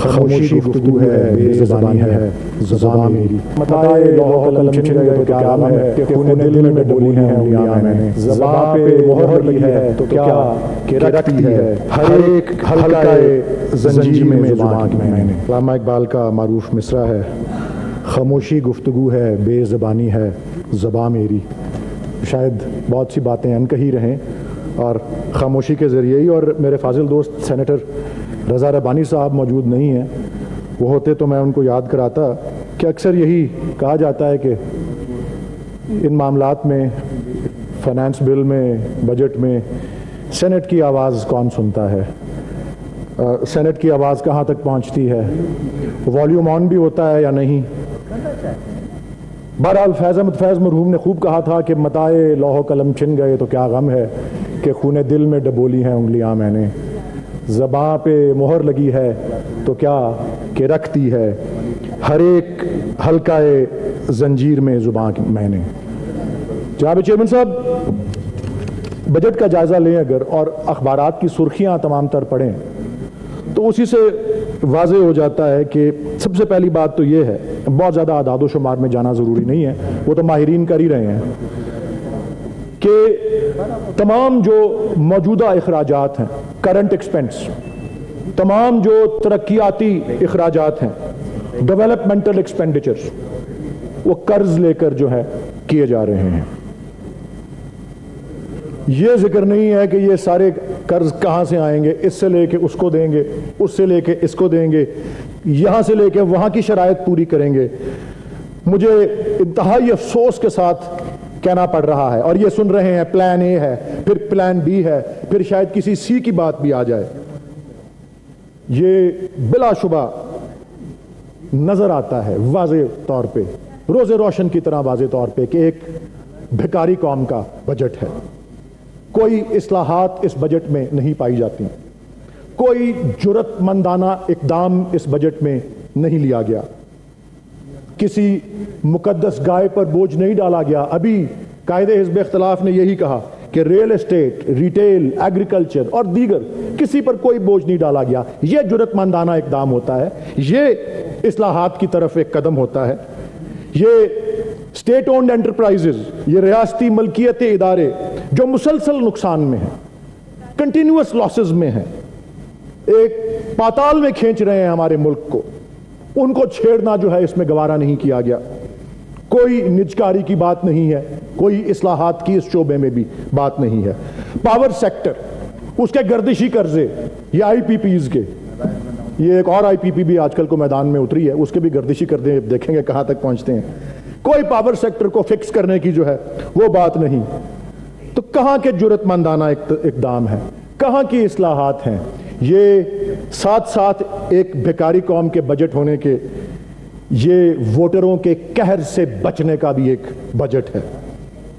خاموشی گفتگو ہے بے زبانی ہے زبان میری متائے لوح قلم چھن گئے تو کیا غم ہے کہ خون دل میں ڈبولی ہیں انگلیاں میں نے زبان پہ مہر لگی ہے تو کیا کہ رکھتی ہے ہر ایک حلقۂ زنجیر میں زبان میں نے۔ علامہ اقبال کا معروف مصرع ہے، خاموشی گفتگو ہے بے زبانی ہے زبان میری۔ شاید بہت سی باتیں انکہی رہیں اور خاموشی کے ذریعے ہی، اور میرے فاضل دوست سینیٹر رضا ربانی صاحب موجود نہیں ہیں، وہ ہوتے تو میں ان کو یاد کراتا کہ اکثر یہی کہا جاتا ہے کہ ان معاملات میں، فائنانس بل میں، بجٹ میں سینٹ کی آواز کون سنتا ہے، سینٹ کی آواز کہاں تک پہنچتی ہے، والیوم آن بھی ہوتا ہے یا نہیں۔ بہرحال فیض احمد فیض مرحوم نے خوب کہا تھا کہ متائے لوح و قلم چھن گئے تو کیا غم ہے کہ خون دل میں ڈبولی ہیں انگلیاں میں نے۔ زباں پہ مہر لگی ہے تو کیا کہ رکھتی ہے ہر ایک حلقۂ زنجیر میں زبان میں نے۔ جناب چیئرمین صاحب، بجٹ کا جائزہ لیں اگر اور اخبارات کی سرخیاں تمام تر پڑھیں تو اسی سے واضح ہو جاتا ہے کہ سب سے پہلی بات تو یہ ہے، بہت زیادہ اعداد و شمار میں جانا ضروری نہیں ہے، وہ تو ماہرین کر ہی رہے ہیں، کہ تمام جو موجودہ اخراجات ہیں، کرنٹ ایکسپینس، تمام جو ترقیاتی اخراجات ہیں، ڈیولپمنٹل ایکسپینڈیچرز، وہ قرض لے کر جو ہے کیے جا رہے ہیں۔ یہ ذکر نہیں ہے کہ یہ سارے قرض کہاں سے آئیں گے، اس سے لے کے اس کو دیں گے، اس سے لے کے اس کو دیں گے، یہاں سے لے کے وہاں کی شرائط پوری کریں گے۔ مجھے انتہائی افسوس کے ساتھ کہنا پڑ رہا ہے، اور یہ سن رہے ہیں پلان اے ہے، پھر پلان بی ہے، پھر شاید کسی سی کی بات بھی آ جائے۔ یہ بلا شبہ نظر آتا ہے واضح طور پہ، روز روشن کی طرح واضح طور پہ، کہ ایک بھکاری قوم کا بجٹ ہے۔ کوئی اصلاحات اس بجٹ میں نہیں پائی جاتی، کوئی جرأت مندانہ اقدام اس بجٹ میں نہیں لیا گیا، کسی مقدس گائے پر بوجھ نہیں ڈالا گیا۔ ابھی قائد حزب اختلاف نے یہی کہا کہ ریل اسٹیٹ، ریٹیل، ایگریکلچر اور دیگر کسی پر کوئی بوجھ نہیں ڈالا گیا۔ یہ جرأت مندانہ اقدام ہوتا ہے، یہ اصلاحات کی طرف ایک قدم ہوتا ہے۔ یہ اسٹیٹ اونڈ انٹرپرائزز، یہ ریاستی ملکیت ادارے جو مسلسل نقصان میں ہیں، کنٹینیوس لاسز میں ہیں، ایک پاتال میں کھینچ رہے ہیں ہمارے ملک کو، ان کو چھیڑنا جو ہے اس میں گوارا نہیں کیا گیا۔ کوئی نجکاری کی بات نہیں ہے، کوئی اصلاحات کی اس شعبے میں بھی بات نہیں ہے۔ پاور سیکٹر، اس کے گردشی قرضے، یہ آئی پی پیز کے، یہ ایک اور آئی پی پی بھی آج کل کو میدان میں اتری ہے، اس کے بھی گردشی قرضے دیکھیں گے کہاں تک پہنچتے ہیں۔ کوئی پاور سیکٹر کو فکس کرنے کی جو ہے وہ بات نہیں۔ تو کہاں کے جرأت مندانہ اقدام ہے، کہاں کی اصلاحات ہیں؟ یہ ساتھ ساتھ ایک بھکاری قوم کے بجٹ ہونے کے، یہ ووٹروں کے قہر سے بچنے کا بھی ایک بجٹ ہے۔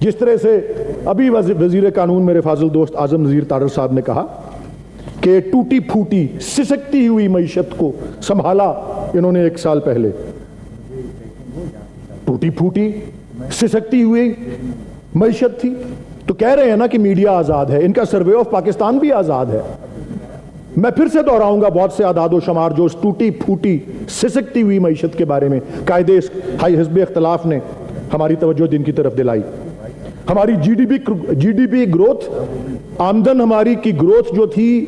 جس طرح سے ابھی وزیر قانون میرے فاضل دوست اعظم نذیر تارڑ صاحب نے کہا کہ ٹوٹی پھوٹی سسکتی ہوئی معیشت کو سنبھالا انہوں نے 1 سال پہلے۔ ٹوٹی پھوٹی سسکتی ہوئی معیشت تھی، تو کہہ رہے ہیں نا کہ میڈیا آزاد ہے، ان کا سروے آف پاکستان بھی آزاد ہے۔ میں پھر سے دہراؤں گا بہت سے اعداد و شمار جو اس ٹوٹی پھوٹی سسکتی ہوئی معیشت کے بارے میں قائد حزب اختلاف نے ہماری توجہ دن کی طرف دلائی۔ ہماری جی ڈی پی گروتھ، آمدن ہماری کی گروتھ جو تھی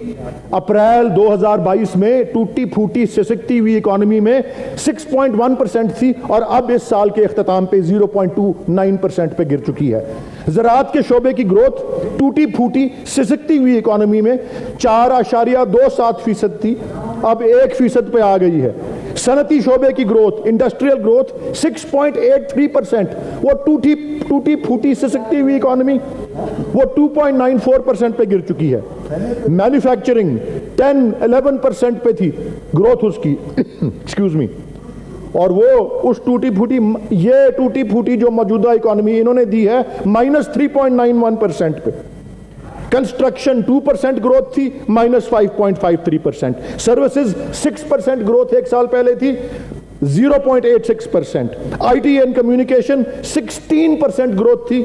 اپریل 2022 میں ٹوٹی پھوٹی سسکتی ہوئی اکانومی میں 6.1% تھی، اور اب اس سال کے اختتام پہ 0.29% پہ گر چکی ہے۔ زراعت کے شعبے کی گروتھ ٹوٹی پھوٹی سسکتی ہوئی اکانومی میں 4.27% تھی، اب 1% پہ آ گئی ہے۔ صنعتی شعبے کی گروتھ، انڈسٹریل گروتھ 6.83%، وہ ٹوٹی پھوٹی سسکتی ہوئی اکانومی وہ 2.94% پہ گر چکی ہے۔ مینوفیکچرنگ 10-11% پہ تھی گروتھ اس کی ایکسکیوز می، اور وہ اس ٹوٹی پھوٹی جو موجودہ اکانومی انہوں نے دی ہے -3.91% پہ۔ کنسٹرکشن 2% گروتھ تھی -5.53%، سروسز 6% گروتھ 1 سال پہلے تھی 0.86%، I T and communication 16% growth تھی